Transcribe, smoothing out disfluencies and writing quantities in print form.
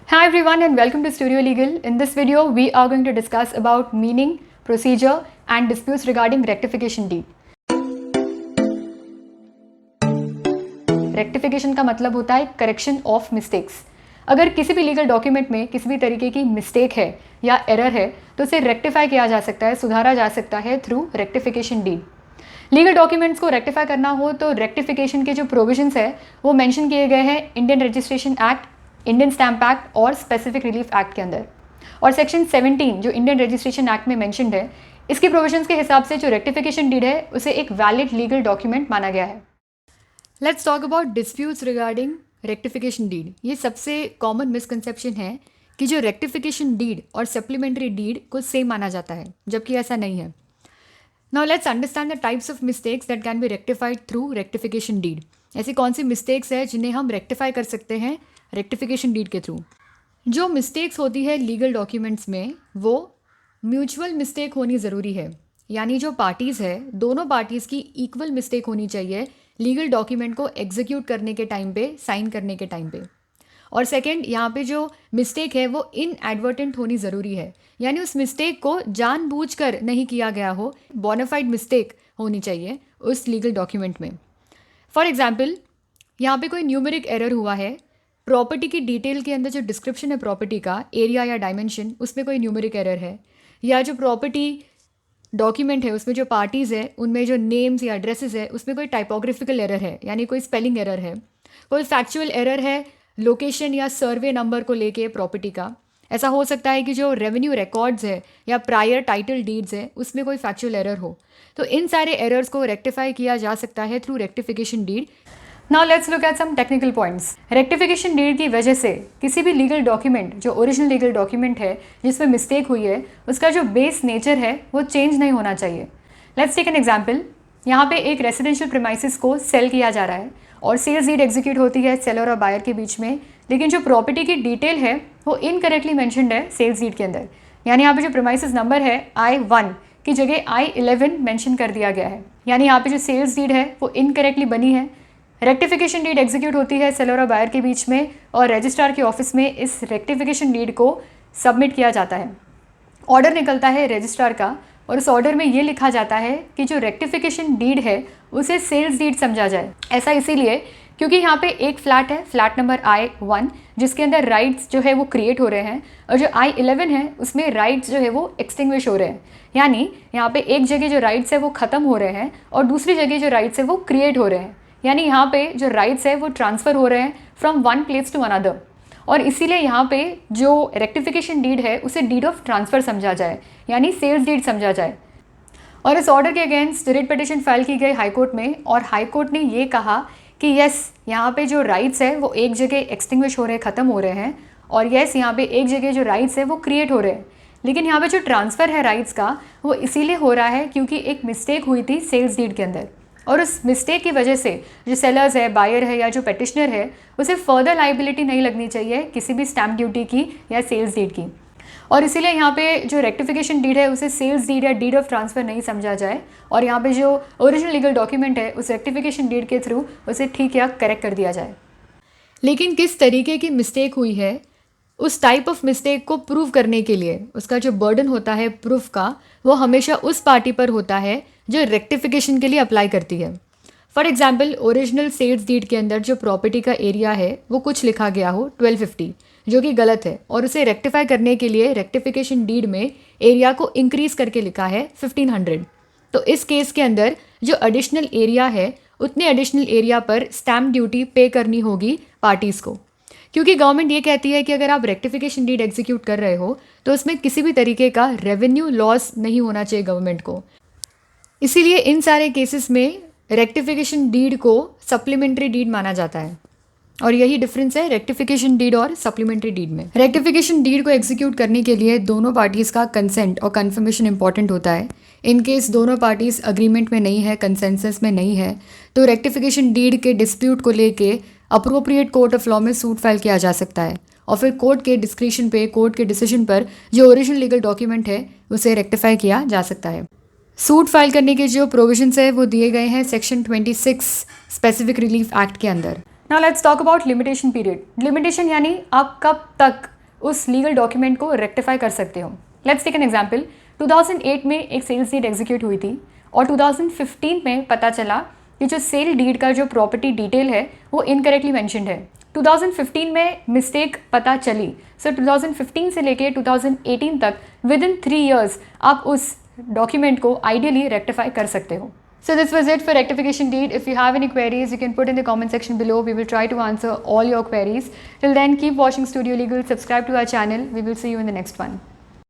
Hi everyone and welcome to Studio Legal. In this video, we are going to discuss about meaning, procedure and disputes regarding rectification deed. Rectification का मतलब होता है correction of mistakes. अगर किसी भी legal document में किसी भी तरीके की मिस्टेक है या एरर है तो उसे रेक्टिफाई किया जा सकता है, सुधारा जा सकता है through rectification deed. Legal documents को रेक्टिफाई करना हो तो रेक्टिफिकेशन के जो प्रोविजंस है वो मेंशन किए गए हैं Indian registration act, Indian stamp act और स्पेसिफिक रिलीफ एक्ट के अंदर. और सेक्शन 17 जो इंडियन रजिस्ट्रेशन एक्ट में मेंशन्ड है, इसके प्रोविजंस के हिसाब से जो रेक्टिफिकेशन डीड है उसे एक वैलिड लीगल डॉक्यूमेंट माना गया है. Let's talk about disputes regarding rectification deed. ये सबसे कॉमन मिसकंसेप्शन है कि जो रेक्टिफिकेशन डीड और सप्लीमेंट्री डीड को सेम माना जाता है, जबकि ऐसा नहीं है. Now let's understand the types of mistakes that can be rectified through rectification deed. ऐसी कौन सी मिस्टेक्स है जिन्हें हम रेक्टिफाई कर सकते हैं रेक्टिफिकेशन डीड के थ्रू. जो मिस्टेक्स होती है लीगल डॉक्यूमेंट्स में वो म्यूचुअल मिस्टेक होनी ज़रूरी है, यानी जो पार्टीज़ है दोनों पार्टीज़ की इक्वल मिस्टेक होनी चाहिए लीगल डॉक्यूमेंट को एग्जीक्यूट करने के टाइम पे, साइन करने के टाइम पे. और सेकंड, यहाँ पे जो मिस्टेक है वो इनएडवर्टेंट होनी ज़रूरी है, यानी उस मिस्टेक को जानबूझकर नहीं किया गया हो, बोनाफाइड मिस्टेक होनी चाहिए उस लीगल डॉक्यूमेंट में. फॉर एग्जाम्पल, यहाँ पे कोई न्यूमेरिक एरर हुआ है, प्रॉपर्टी की डिटेल के अंदर जो डिस्क्रिप्शन है प्रॉपर्टी का, एरिया या डायमेंशन, उसमें कोई न्यूमेरिक एरर है, या जो प्रॉपर्टी डॉक्यूमेंट है उसमें जो पार्टीज़ है उनमें जो नेम्स या एड्रेसेस है उसमें कोई टाइपोग्राफिकल एरर है, यानी कोई स्पेलिंग एरर है, कोई फैक्चुअल एरर है लोकेशन या सर्वे नंबर को लेके प्रॉपर्टी का. ऐसा हो सकता है कि जो रेवेन्यू रिकॉर्ड्स है या प्रायर टाइटल डीड्स है उसमें कोई फैक्चुअल एरर हो. तो इन सारे एरर्स को रेक्टिफाई किया जा सकता है through rectification deed. Now let's look at some technical points. Rectification deed की वजह से किसी भी लीगल डॉक्यूमेंट जो ओरिजिनल लीगल डॉक्यूमेंट है जिसमें मिस्टेक हुई है उसका जो बेस नेचर है वो चेंज नहीं होना चाहिए. Let's take an example. यहाँ पे एक रेसिडेंशियल प्रीमाइसेस को सेल किया जा रहा है और सेल्स डीड एग्जीक्यूट होती है सेलर और बायर के बीच में, लेकिन जो प्रॉपर्टी की डिटेल है वो इनकरेक्टली मैंशनड है सेल्स डीड के अंदर. यानी यहाँ पे जो प्रीमाइसेस नंबर है I1 की जगह I11 मेंशन कर दिया गया है, यानी यहाँ पे जो सेल्स डीड है वो इनकरेक्टली बनी है. रेक्टिफिकेशन डीड एग्जीक्यूट होती है सेलर और बायर के बीच में और रजिस्ट्रार के ऑफिस में इस रेक्टिफिकेशन डीड को सबमिट किया जाता है. ऑर्डर निकलता है रजिस्ट्रार का और उस ऑर्डर में ये लिखा जाता है कि जो रेक्टिफिकेशन डीड है उसे सेल्स डीड समझा जाए. ऐसा इसीलिए क्योंकि यहाँ पे एक फ्लैट है, फ्लैट नंबर I1, जिसके अंदर राइट्स जो है वो क्रिएट हो रहे हैं और जो I11 है उसमें राइट्स जो है वो एक्सटिंग्विश हो रहे हैं. यानी यहाँ पे एक जगह जो राइट्स है वो ख़त्म हो रहे हैं और दूसरी जगह जो राइट्स है वो क्रिएट हो रहे हैं. यानी यहाँ पे जो राइट्स है वो ट्रांसफ़र हो रहे हैं from one place to another. और इसीलिए यहाँ पे जो रेक्टिफिकेशन डीड है उसे डीड ऑफ ट्रांसफ़र समझा जाए, यानी सेल्स डीड समझा जाए. और इस ऑर्डर के अगेंस्ट रिट पिटिशन फाइल की गई हाईकोर्ट में और हाईकोर्ट ने ये कहा कि यस, यहाँ पे जो राइट्स है वो एक जगह एक्सटिंग्विश हो रहे हैं, ख़त्म हो रहे हैं, और यस यहाँ पे एक जगह जो राइट्स है वो क्रिएट हो रहे हैं. लेकिन यहाँ पे जो ट्रांसफ़र है राइट्स का वो इसीलिए हो रहा है क्योंकि एक मिस्टेक हुई थी सेल्स डीड के अंदर, और उस मिस्टेक की वजह से जो सेलर्स है, बायर है या जो पेटिशनर है उसे फर्दर लाइबिलिटी नहीं लगनी चाहिए किसी भी स्टैम्प ड्यूटी की या सेल्स डीड की. और इसीलिए यहाँ पे जो रेक्टिफिकेशन डीड है उसे सेल्स डीड या डीड ऑफ ट्रांसफ़र नहीं समझा जाए और यहाँ पे जो ओरिजिनल लीगल डॉक्यूमेंट है उस रेक्टिफिकेशन डीड के थ्रू उसे ठीक या करेक्ट कर दिया जाए. लेकिन किस तरीके की मिस्टेक हुई है उस टाइप ऑफ मिस्टेक को प्रूव करने के लिए उसका जो बर्डन होता है प्रूफ का वो हमेशा उस पार्टी पर होता है जो रेक्टिफिकेशन के लिए अप्लाई करती है. For example, original sales deed के अंदर जो प्रॉपर्टी का एरिया है वो कुछ लिखा गया हो 1250 जो कि गलत है और उसे रेक्टिफाई करने के लिए रेक्टिफिकेशन डीड में एरिया को इंक्रीज़ करके लिखा है 1500. तो इस केस के अंदर जो एडिशनल एरिया है उतने एडिशनल एरिया पर स्टैम्प ड्यूटी पे करनी होगी पार्टीज़ को, क्योंकि गवर्नमेंट ये कहती है कि अगर आप रेक्टिफिकेशन डीड एग्जीक्यूट कर रहे हो तो उसमें किसी भी तरीके का रेवेन्यू लॉस नहीं होना चाहिए गवर्नमेंट को. इसीलिए इन सारे केसेस में रेक्टिफिकेशन डीड को सप्लीमेंट्री डीड माना जाता है और यही डिफरेंस है रेक्टिफिकेशन डीड और सप्लीमेंट्री डीड में. रेक्टिफिकेशन डीड को एग्जीक्यूट करने के लिए दोनों पार्टीज़ का कंसेंट और कन्फर्मेशन इंपॉर्टेंट होता है. इन केस दोनों पार्टीज़ अग्रीमेंट में नहीं है, कंसेंसस में नहीं है, तो रेक्टिफिकेशन डीड के डिस्प्यूट को लेके अप्रोप्रिएट कोर्ट ऑफ लॉ में सूट फाइल किया जा सकता है और फिर कोर्ट के डिस्क्रिप्शन पे, कोर्ट के डिसीजन पर जो ओरिजिनल लीगल डॉक्यूमेंट है उसे रेक्टिफाई किया जा सकता है. सूट फाइल करने के जो प्रोविजंस है वो दिए गए हैं सेक्शन 26 स्पेसिफिक रिलीफ एक्ट के अंदर. Now let's talk about limitation period. Limitation यानी आप कब तक उस लीगल डॉक्यूमेंट को रेक्टिफाई कर सकते हो। Let's take an example. 2008 में एक सेल्स डीड एग्जीक्यूट हुई थी और 2015 में पता चला कि जो सेल डीड का जो प्रॉपर्टी डिटेल है वो इनकरेक्टली मैंशनड है। 2015 में मिस्टेक पता चली, सो 2015 से लेके 2018 तक विद इन 3 years आप उस डॉक्यूमेंट को आइडियली रेक्टिफाई कर सकते हो। So this was it for rectification deed. If you have any queries, you can put in the comment section below. We will try to answer all your queries. Till then, keep watching Studio Legal, subscribe to our channel. We will see you in the next one.